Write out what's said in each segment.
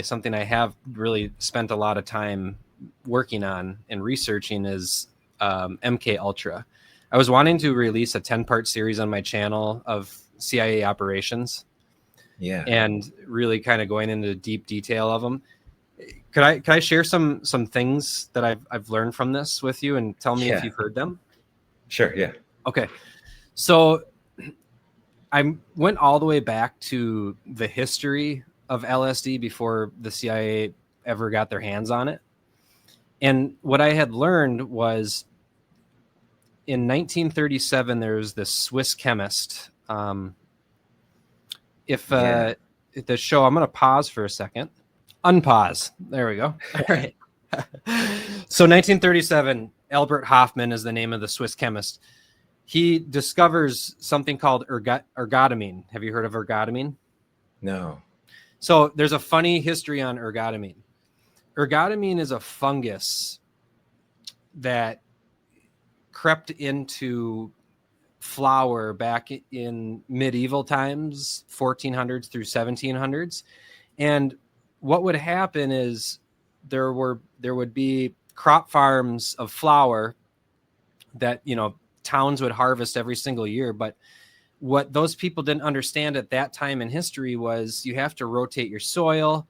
something I have really spent a lot of time working on and researching is MK Ultra. I was wanting to release a 10-part series on my channel of CIA operations. Yeah. And really kind of going into deep detail of them. Could I share some things that I've learned from this with you and tell me if you've heard them? Sure. Yeah. Okay. So I went all the way back to the history of LSD before the CIA ever got their hands on it. And what I had learned was in 1937, there was this Swiss chemist. If the show, I'm going to pause for a second. Unpause. There we go. All right. So 1937, Albert Hofmann is the name of the Swiss chemist. He discovers something called ergotamine. Have you heard of ergotamine? No. So there's a funny history on ergotamine. Ergotamine is a fungus that crept into flour back in medieval times, 1400s through 1700s. And what would happen is there would be crop farms of flour that, towns would harvest every single year. But what those people didn't understand at that time in history was you have to rotate your soil.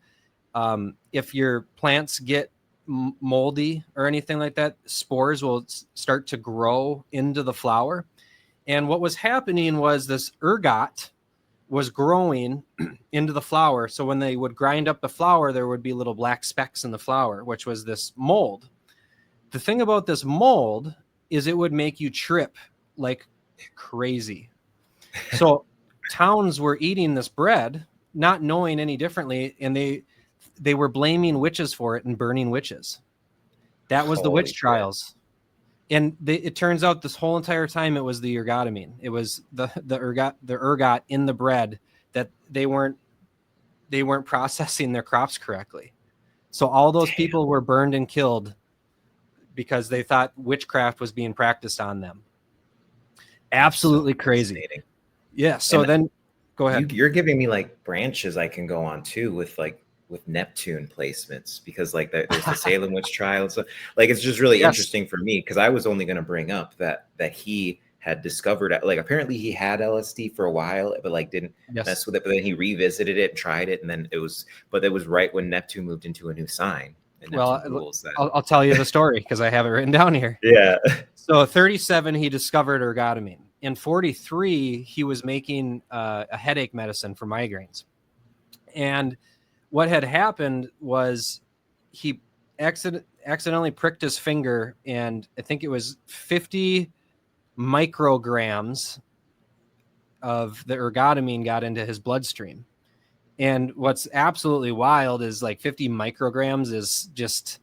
If your plants get moldy or anything like that, spores will start to grow into the flour. And what was happening was this ergot was growing into the flour. So when they would grind up the flour, there would be little black specks in the flour, which was this mold. The thing about this mold is it would make you trip like crazy. So towns were eating this bread, not knowing any differently, and they were blaming witches for it and burning witches. That was the witch trials. And it turns out this whole entire time it was the ergotamine. It was the ergot in the bread that they weren't processing their crops correctly. So all those people were burned and killed because they thought witchcraft was being practiced on them. Absolutely crazy. Yeah. So then go ahead. You're giving me like branches I can go on too with Neptune placements, because like there's the Salem witch trial. So like, it's just really interesting for me, because I was only going to bring up that he had discovered, like, apparently he had LSD for a while, but like didn't mess with it. But then he revisited it and tried it. And then it was right when Neptune moved into a new sign. Well, I'll tell you the story because I have it written down here. Yeah. So 37, he discovered ergotamine. In 43, he was making a headache medicine for migraines. And what had happened was he accidentally pricked his finger, and I think it was 50 micrograms of the ergotamine got into his bloodstream. And what's absolutely wild is like 50 micrograms is just,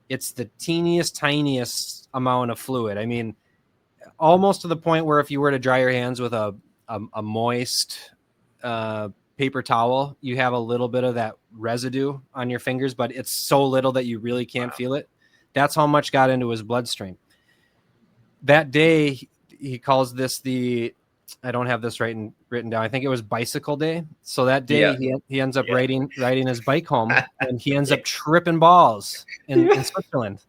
it's the tiniest amount of fluid. I mean, almost to the point where if you were to dry your hands with a moist paper towel, you have a little bit of that residue on your fingers, but it's so little that you really can't feel it. That's how much got into his bloodstream. That day, he calls this I don't have this written down. I think it was bicycle day. So that day he ends up riding his bike home, and he ends up tripping balls in Switzerland,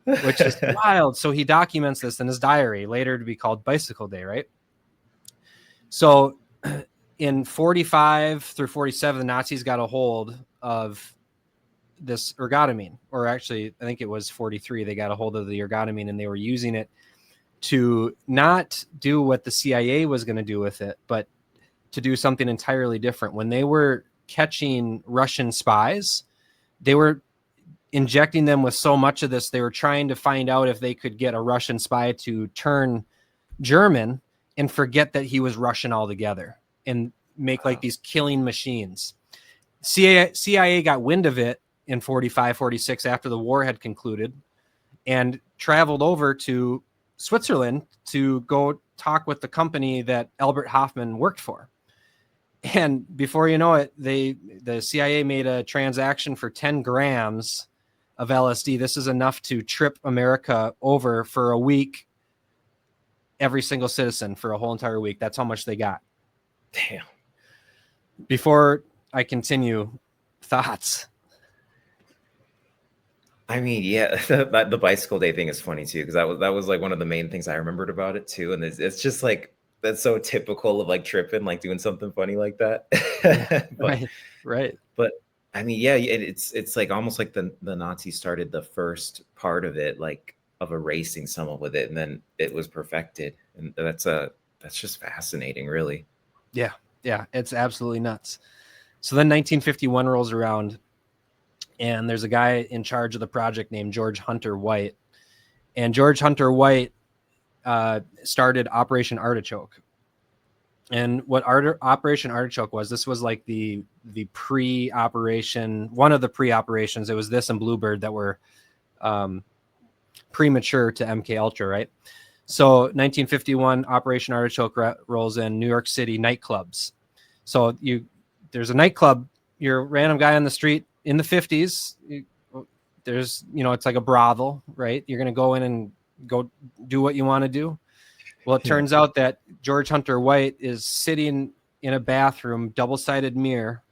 which is wild. So he documents this in his diary, later to be called Bicycle Day, right? So in 45 through 47, the Nazis got a hold of this ergotamine, or actually, I think it was 43. They got a hold of the ergotamine, and they were using it to not do what the CIA was going to do with it, but to do something entirely different. When they were catching Russian spies, they were injecting them with so much of this. They were trying to find out if they could get a Russian spy to turn German and forget that he was Russian altogether and make like these killing machines. CIA got wind of it in 45, 46 after the war had concluded and traveled over to Switzerland to go talk with the company that Albert Hofmann worked for. And before you know it, the CIA made a transaction for 10 grams of LSD. This is enough to trip America over for a week, every single citizen for a whole entire week. That's how much they got. Damn. Before I continue, thoughts? I mean, yeah, the bicycle day thing is funny too, because that was like one of the main things I remembered about it too, and it's just like that's so typical of like tripping, like doing something funny like that. Yeah, but right. but I mean, yeah, it's like almost like the Nazis started the first part of it, like of erasing someone with it, and then it was perfected, and that's just fascinating, really. Yeah, yeah, it's absolutely nuts. So then 1951 rolls around, and there's a guy in charge of the project named George Hunter White, and George Hunter White started Operation Artichoke. And what Operation Artichoke was, this was like the pre-operation, one of the pre-operations. It was this and Bluebird that were premature to MK Ultra, right? So 1951, Operation Artichoke rolls in. New York City nightclubs. So there's a nightclub. You're a random guy on the street in the 50s. There's, it's like a brothel, right? You're going to go in and go do what you want to do. Well, it turns out that George Hunter White is sitting in a bathroom, double-sided mirror.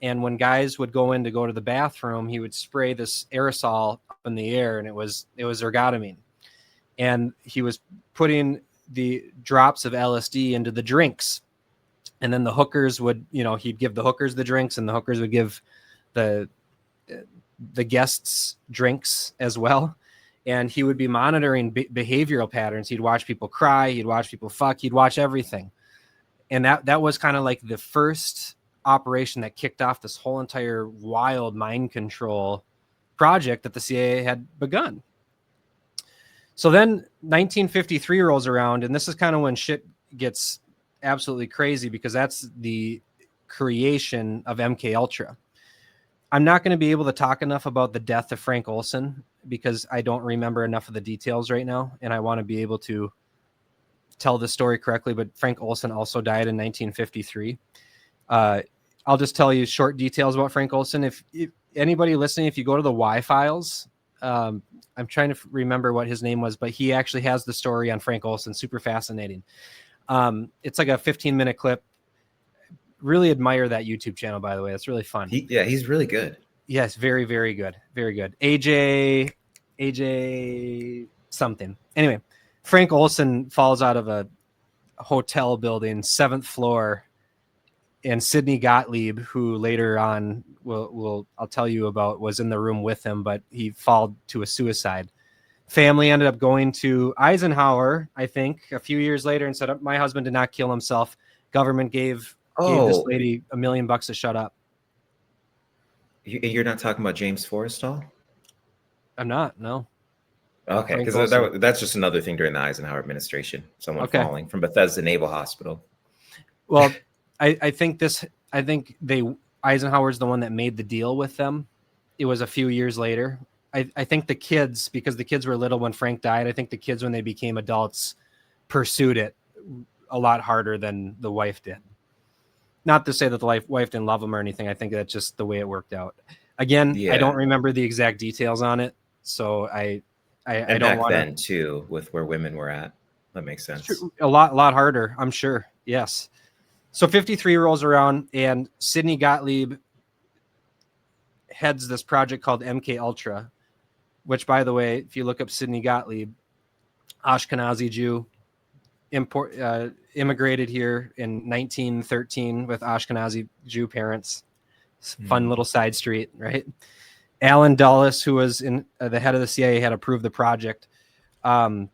And when guys would go in to go to the bathroom, he would spray this aerosol up in the air, and it was ergotamine. And he was putting the drops of LSD into the drinks. And then the hookers would, he'd give the hookers the drinks, and the hookers would give the guests drinks as well. And he would be monitoring behavioral patterns. He'd watch people cry. He'd watch people fuck. He'd watch everything. And that was kind of like the first operation that kicked off this whole entire wild mind control project that the CIA had begun. So then 1953 rolls around, and this is kind of when shit gets absolutely crazy, because that's the creation of MK Ultra. I'm not going to be able to talk enough about the death of Frank Olson, because I don't remember enough of the details right now, and I want to be able to tell the story correctly. But Frank Olson also died in 1953. I'll just tell you short details about Frank Olson. If anybody listening, if you go to the Y files, I'm trying to remember what his name was, but he actually has the story on Frank Olson. Super fascinating. It's like a 15-minute clip. Really admire that YouTube channel, by the way. It's really fun. He's really good. Yes, very, very good. Very good. AJ something. Anyway, Frank Olson falls out of a hotel building, 7th floor, and Sidney Gottlieb, who later on I'll tell you about, was in the room with him, but he fell to a suicide. Family ended up going to Eisenhower, I think, a few years later, and said, my husband did not kill himself. Government gave this lady $1 million to shut up. You're not talking about James Forrestal? I'm not, no. Okay, because that's just another thing during the Eisenhower administration. Someone falling from Bethesda Naval Hospital. Well, I think Eisenhower's the one that made the deal with them. It was a few years later. I think the kids, because the kids were little when Frank died, I think the kids, when they became adults, pursued it a lot harder than the wife did. Not to say that the wife didn't love him or anything. I think that's just the way it worked out. Again, I don't remember the exact details on it, so I don't back want then too, with where women were at. That makes sense. A lot harder, I'm sure. Yes. So 53 rolls around, and Sidney Gottlieb heads this project called MK Ultra, which, by the way, if you look up Sidney Gottlieb, Ashkenazi Jew, immigrated here in 1913 with Ashkenazi Jew parents. Fun little side street, right? Alan Dulles, who was in the head of the CIA, had approved the project. And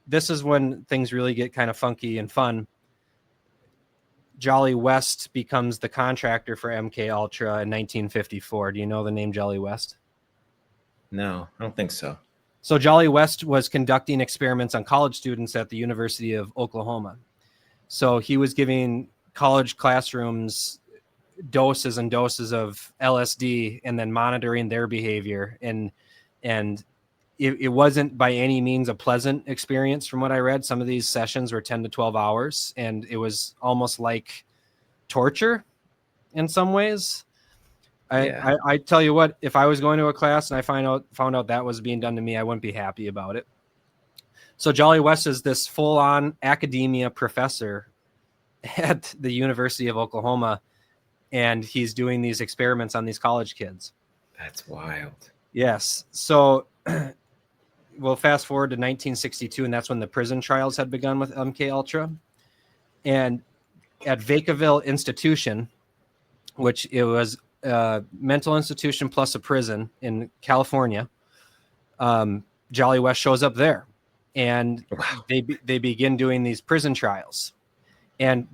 this is when things really get kind of funky and fun. Jolly West becomes the contractor for MK Ultra in 1954. Do you know the name Jolly West? No, I don't think so. So Jolly West was conducting experiments on college students at the University of Oklahoma. So he was giving college classrooms doses and doses of LSD and then monitoring their behavior. And it wasn't by any means a pleasant experience from what I read. Some of these sessions were 10 to 12 hours, and it was almost like torture in some ways. I tell you what, if I was going to a class and I found out that was being done to me, I wouldn't be happy about it. So Jolly West is this full-on academia professor at the University of Oklahoma, and he's doing these experiments on these college kids. That's wild. Yes. So we'll fast forward to 1962, and that's when the prison trials had begun with MK Ultra. And at Vacaville Institution, which it was a mental institution plus a prison in California, Jolly West shows up there, and Wow. they begin doing these prison trials. And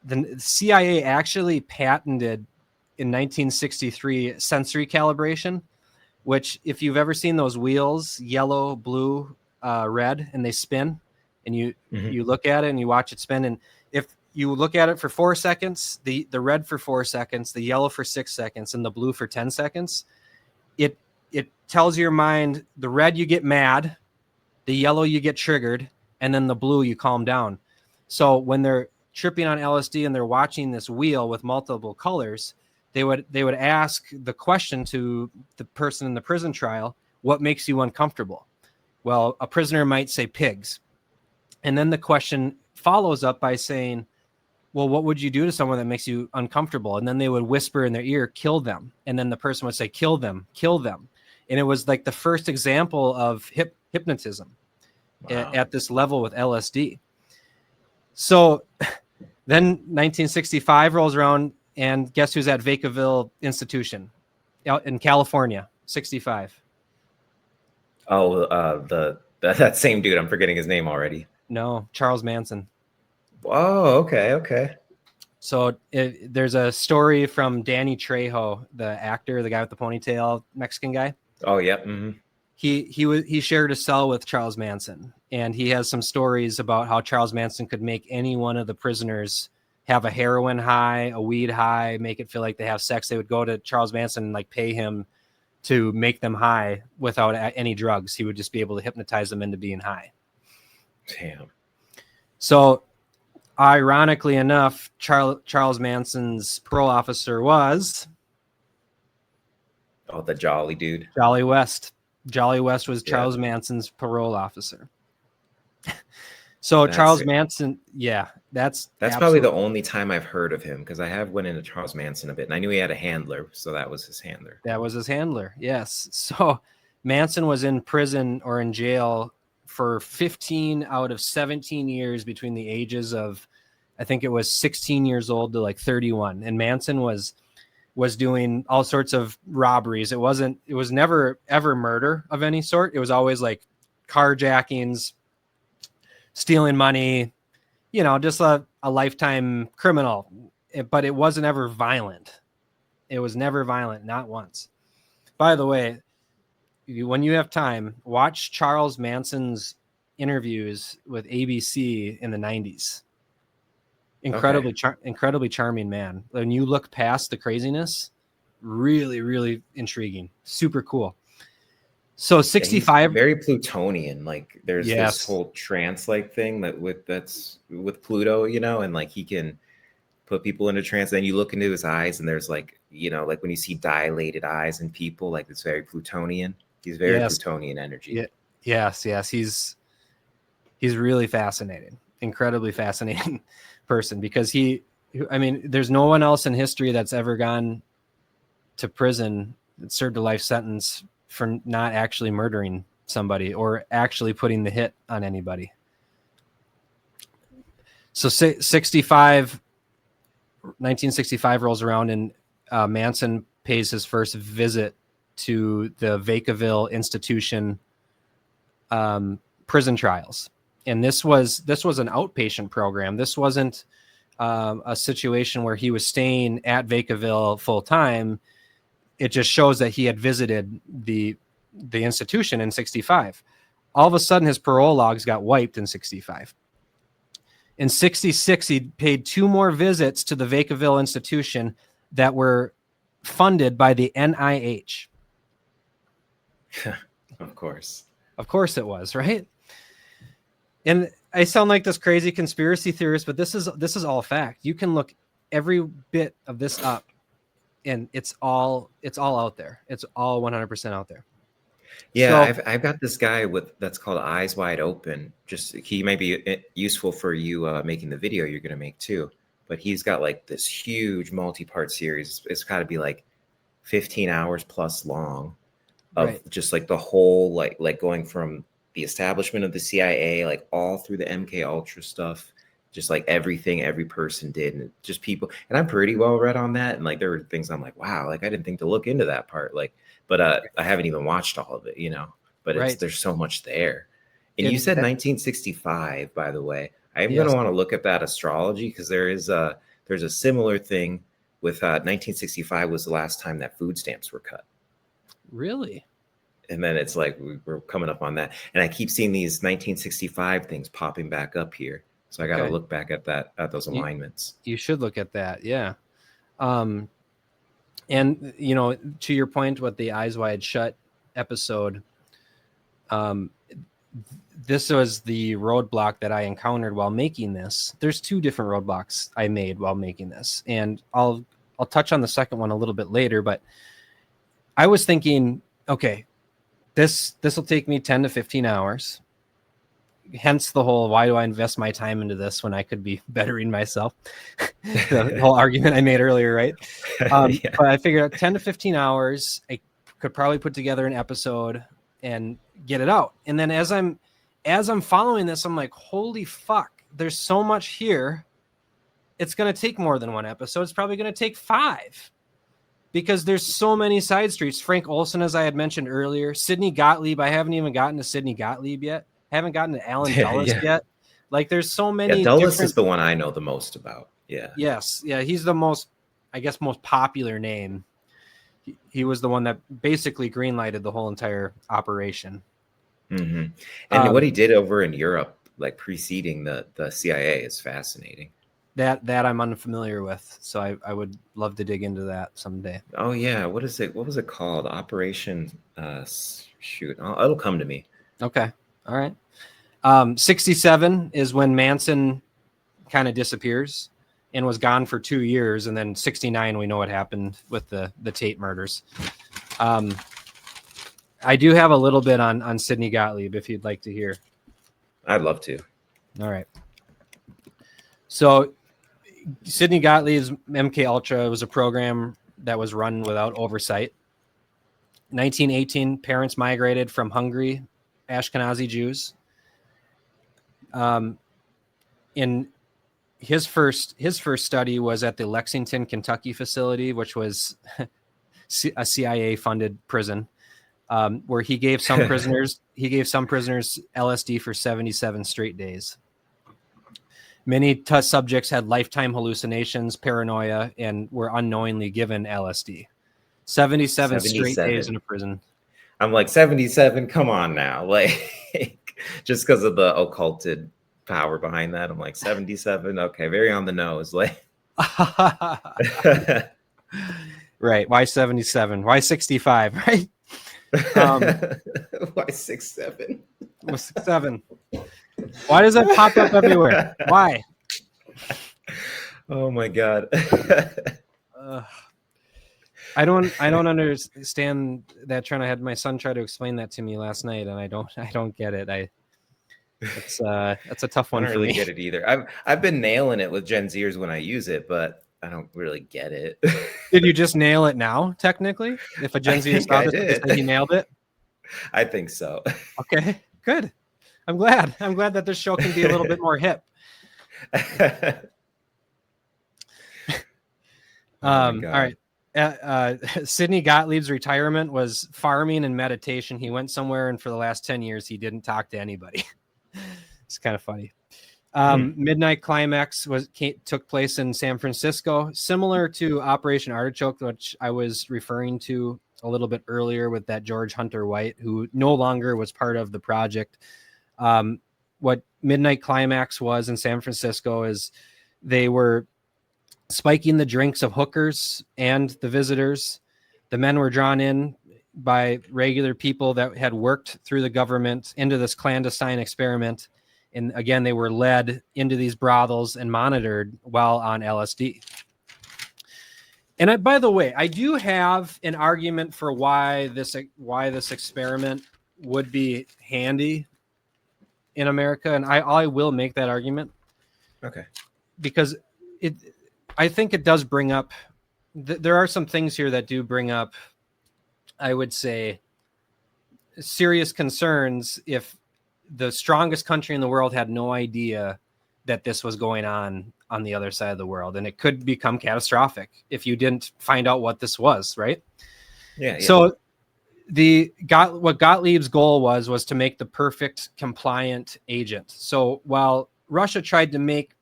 the CIA actually patented in 1963 sensory calibration, which, if you've ever seen those wheels, yellow, blue, red, and they spin, and you look at it and you watch it spin, and if you look at it for 4 seconds, the red for 4 seconds, the yellow for 6 seconds, and the blue for 10 seconds, it tells your mind the red you get mad, the yellow you get triggered, and then the blue you calm down. So when they're tripping on LSD and they're watching this wheel with multiple colors, they would ask the question to the person in the prison trial, what makes you uncomfortable? Well, a prisoner might say pigs. And then the question follows up by saying, well, what would you do to someone that makes you uncomfortable? And then they would whisper in their ear, kill them. And then the person would say, kill them, kill them. And it was like the first example of hypnotism at this level with LSD. So then 1965 rolls around, and guess who's at Vacaville Institution out in California? 65. Oh, that same dude. I'm forgetting his name already. No, Charles Manson. Oh, okay. So there's a story from Danny Trejo, the actor, the guy with the ponytail, Mexican guy. Oh, yep. Mm-hmm. He shared a cell with Charles Manson, and he has some stories about how Charles Manson could make any one of the prisoners have a heroin high, a weed high, make it feel like they have sex. They would go to Charles Manson and like pay him to make them high without any drugs. He would just be able to hypnotize them into being high. Damn. So ironically enough, Charles Manson's parole officer was the Jolly dude. Jolly West. Jolly West was Charles Manson's parole officer. So that's Charles Manson, that's probably the only time I've heard of him, because I have went into Charles Manson a bit, and I knew he had a handler, so that was his handler. That was his handler, yes. So Manson was in prison or in jail for 15 out of 17 years between the ages of, I think it was 16 years old to like 31. And Manson was doing all sorts of robberies. It was never ever murder of any sort. It was always like carjackings, stealing money, just a lifetime criminal. But it wasn't ever violent. It was never violent, not once. By the way, when you have time, watch Charles Manson's interviews with ABC in the 90s. Incredibly charming man. When you look past the craziness, really, really intriguing. Super cool. So 65, very Plutonian. Like there's this whole trance-like thing that's with Pluto, and like he can put people into trance. Then you look into his eyes, and there's like when you see dilated eyes in people, like it's very Plutonian. He's very Plutonian energy. Yes. He's really fascinating, incredibly fascinating person, because there's no one else in history that's ever gone to prison and served a life sentence for not actually murdering somebody or actually putting the hit on anybody. So 1965 rolls around, and Manson pays his first visit to the Vacaville Institution prison trials. And this was an outpatient program. This wasn't a situation where he was staying at Vacaville full time. It just shows that he had visited the institution in 65. All of a sudden, his parole logs got wiped in 65. In 66, he paid 2 more visits to the Vacaville Institution that were funded by the NIH. Of course it was, right? And I sound like this crazy conspiracy theorist, but this is all fact. You can look every bit of this up, and it's all out there. It's all 100% out there. Yeah, so, I've got this guy that's called Eyes Wide Open. Just he might be useful for you making the video you're going to make too. but he's got like this huge multi-part series. It's got to be like 15 hours plus long of just like the whole like going from the establishment of the CIA, like all through the MK Ultra stuff, just like everything every person did, and just people. And I'm pretty well read on that, and like there were things I'm like, wow, like I didn't think to look into that part, like, but I haven't even watched all of it, you know. But there's so much there. And you said 1965, by the way. I am going to want to look at that astrology, because there's a similar thing with 1965 was the last time that food stamps were cut. Really? And then it's like we're coming up on that, and I keep seeing these 1965 things popping back up here. So I got to look back at those alignments. You should look at that, yeah. And you know, to your point with the Eyes Wide Shut episode, this was the roadblock that I encountered while making this. There's two different roadblocks I made while making this, and I'll touch on the second one a little bit later. But I was thinking, okay, this will take me 10 to 15 hours. Hence the whole, why do I invest my time into this when I could be bettering myself? The whole argument I made earlier, right? But I figured out 10 to 15 hours, I could probably put together an episode and get it out. And then as I'm following this, I'm like, holy fuck, there's so much here. It's going to take more than one episode. It's probably going to take 5, because there's so many side streets. Frank Olson, as I had mentioned earlier, Sidney Gottlieb. I haven't even gotten to Sidney Gottlieb yet. Haven't gotten to Alan Dulles yet. Like, there's so many. Yeah, Dulles is the one I know the most about. Yeah. Yes. Yeah. He's the most popular name. He was the one that basically greenlighted the whole entire operation. Mm-hmm. And what he did over in Europe, like preceding the CIA, is fascinating. That I'm unfamiliar with, so I would love to dig into that someday. Oh yeah, what was it called? Operation shoot, it'll come to me. Okay, all right. 67 is when Manson kind of disappears and was gone for 2 years, and then 69 we know what happened with the Tate murders. I do have a little bit on Sidney Gottlieb if you'd like to hear. I'd love to. All right. So Sidney Gottlieb's MK Ultra was a program that was run without oversight. 1918, parents migrated from Hungary, Ashkenazi Jews. In his first study was at the Lexington, Kentucky facility, which was a CIA-funded prison, where he gave some prisoners LSD for 77 straight days. Many subjects had lifetime hallucinations, paranoia, and were unknowingly given LSD. 77 straight days in a prison. I'm like, 77, come on now. Like, just because of the occulted power behind that, I'm like, 77, okay, very on the nose. Like, right. Why 77? Why 65? Right? Why 67? 7. Why does that pop up everywhere? Why? Oh my god. I don't understand that. I had my son try to explain that to me last night, and I don't get it. That's a tough one. I don't really get it either. I've been nailing it with Gen Zers when I use it, but I don't really get it. Did you just nail it now? Technically, if a Gen Z saw this, he nailed it. I think so. Okay, good. I'm glad that this show can be a little bit more hip. All right. Sidney Gottlieb's retirement was farming and meditation. He went somewhere, and for the last 10 years, he didn't talk to anybody. It's kind of funny. Midnight Climax took place in San Francisco, similar to Operation Artichoke, which I was referring to a little bit earlier with that George Hunter White, who no longer was part of the project. What Midnight Climax was in San Francisco is they were spiking the drinks of hookers and the visitors. The men were drawn in by regular people that had worked through the government into this clandestine experiment. And again, they were led into these brothels and monitored while on LSD. And by the way, I do have an argument for why this experiment would be handy in America, and I will make that argument. Okay. Because I think it does bring up, there are some things here that do bring up, I would say, serious concerns if the strongest country in the world had no idea that this was going on the other side of the world, and it could become catastrophic if you didn't find out what this was, right? Yeah. So what Gottlieb's goal was to make the perfect compliant agent. So while Russia tried to make,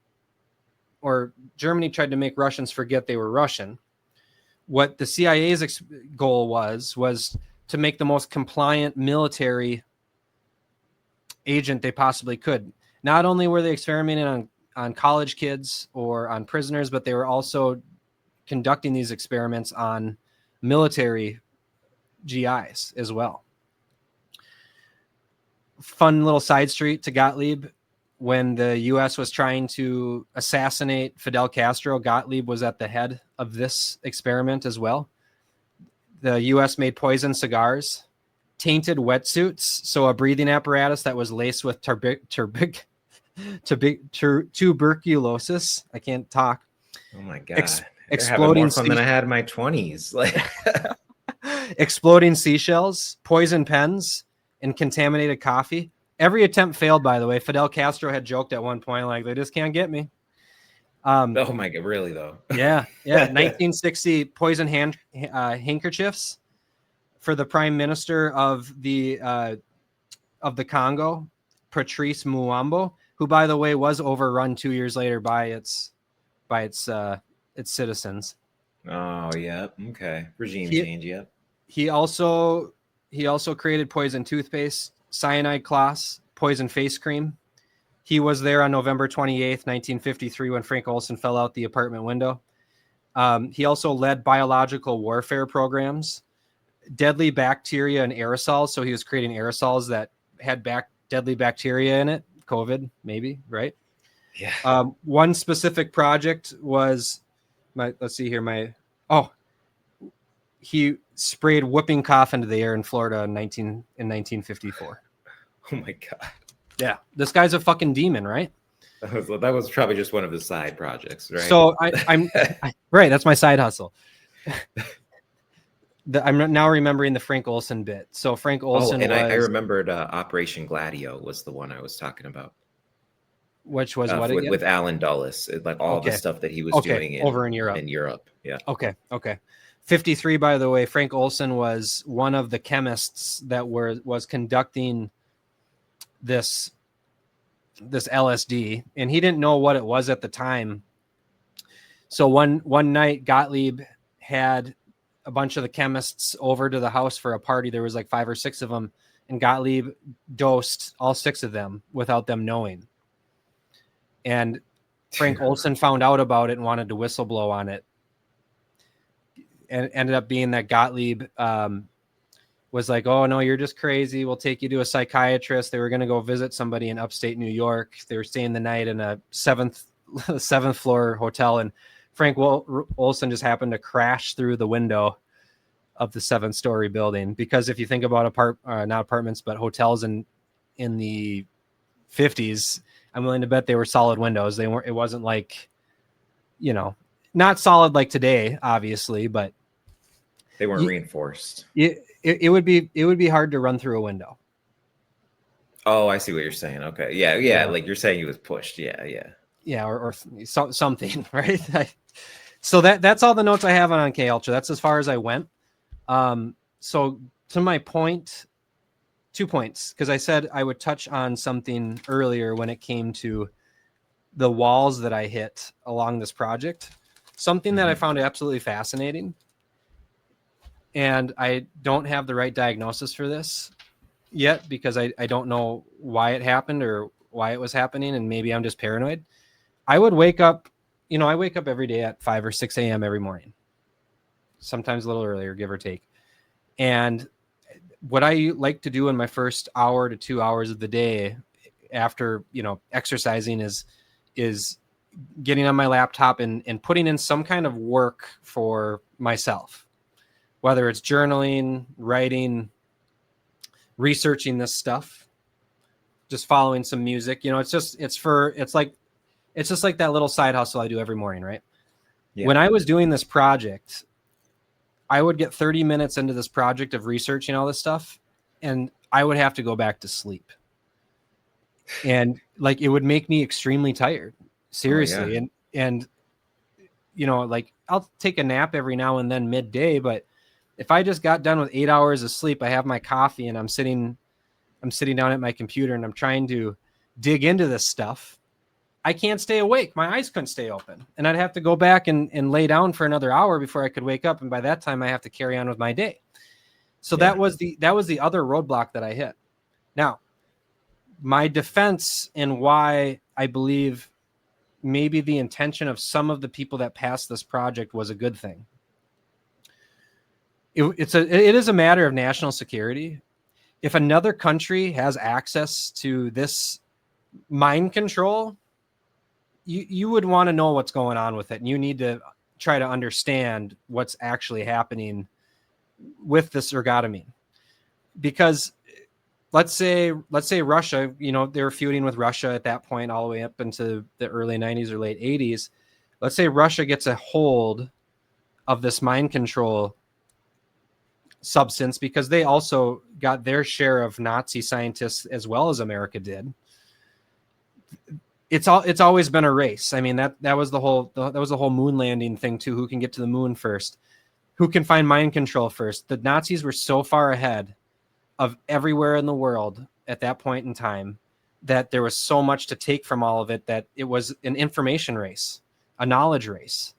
or Germany tried to make Russians forget they were Russian, what the CIA's goal was to make the most compliant military agent they possibly could. Not only were they experimenting on college kids or on prisoners, but they were also conducting these experiments on military GIs as well. Fun little side street to Gottlieb. When the U.S. was trying to assassinate Fidel Castro, Gottlieb was at the head of this experiment as well. The U.S. made poison cigars, tainted wetsuits, so a breathing apparatus that was laced with tuberculosis. I can't talk. Oh my God. Exploding more fun than I had in my 20s. Like exploding seashells, poison pens, and contaminated coffee. Every attempt failed, by the way. Fidel Castro had joked at one point, like, they just can't get me. Oh my God, really though? Yeah. 1960 poison handkerchiefs for the prime minister of the Congo, Patrice Muambo, who, by the way, was overrun 2 years later by its citizens. Oh yeah, okay. Regime change, yep. He also created poison toothpaste, cyanide cloths, poison face cream. He was there on November 28th, 1953, when Frank Olson fell out the apartment window. He also led biological warfare programs, deadly bacteria and aerosols. So he was creating aerosols that had deadly bacteria in it. COVID, maybe, right? Yeah. One specific project was he sprayed whooping cough into the air in Florida in 1954. Oh my God. Yeah, this guy's a fucking demon, right? That was probably just one of the side projects, right? So I'm right. That's my side hustle. I'm now remembering the Frank Olson bit. So Frank Olson, I remembered Operation Gladio was the one I was talking about. Which was what with Alan Dulles, like all the stuff that he was doing over in Europe. In Europe, yeah. Okay. 53, by the way, Frank Olson was one of the chemists that was conducting this LSD, and he didn't know what it was at the time. So one night, Gottlieb had a bunch of the chemists over to the house for a party. There was like 5 or 6 of them, and Gottlieb dosed all 6 of them without them knowing. And Frank Olson found out about it and wanted to whistleblow on it. And it ended up being that Gottlieb was like, oh, no, you're just crazy. We'll take you to a psychiatrist. They were going to go visit somebody in upstate New York. They were staying the night in a seventh floor hotel. And Frank Olson just happened to crash through the window of the 7-story building. Because if you think about not apartments, but hotels in the 50s, I'm willing to bet they were solid windows. It wasn't like, not solid like today, obviously, but they weren't reinforced. It would be hard to run through a window. Oh, I see what you're saying. Okay. Yeah. Like you're saying he was pushed. Yeah. Or something, right? So that's all the notes I have on K Ultra. That's as far as I went. So to my point, 2 points, because I said I would touch on something earlier when it came to the walls that I hit along this project. Something that I found absolutely fascinating. And I don't have the right diagnosis for this yet because I don't know why it happened or why it was happening. And maybe I'm just paranoid. I would wake up, I wake up every day at 5 or 6 a.m. every morning, sometimes a little earlier, give or take. And what I like to do in my first hour to 2 hours of the day after, exercising is getting on my laptop and putting in some kind of work for myself. Whether it's journaling, writing, researching this stuff, just following some music, it's just like that little side hustle I do every morning, right? Yeah. When I was doing this project, I would get 30 minutes into this project of researching all this stuff, and I would have to go back to sleep. And like, it would make me extremely tired, seriously. Oh, yeah. And, you know, like, I'll take a nap every now and then midday, but if I just got done with 8 hours of sleep, I have my coffee and I'm sitting down at my computer and I'm trying to dig into this stuff. I can't stay awake. My eyes couldn't stay open. And I'd have to go back and lay down for another hour before I could wake up. And by that time I have to carry on with my day. So Yeah. that was the other roadblock that I hit. Now, my defense and why I believe maybe the intention of some of the people that passed this project was a good thing. It is a matter of national security. If another country has access to this mind control, you would want to know what's going on with it, and you need to try to understand what's actually happening with this ergotamine. Because let's say Russia, you know, they were feuding with Russia at that point all the way up into the early 90s or late 80s. Let's say Russia gets a hold of this mind control substance, because they also got their share of Nazi scientists as well as America did. It's always been a race. I mean, that was the whole moon landing thing too. Who can get to the moon first? Who can find mind control first? The Nazis were so far ahead of everywhere in the world at that point in time that there was so much to take from all of it that it was an information race, a knowledge race.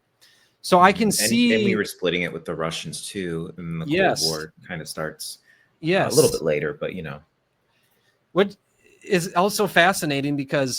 So I can see, and we were splitting it with the Russians too, and the Cold War kind of starts a little bit later. But you know, what is also fascinating, because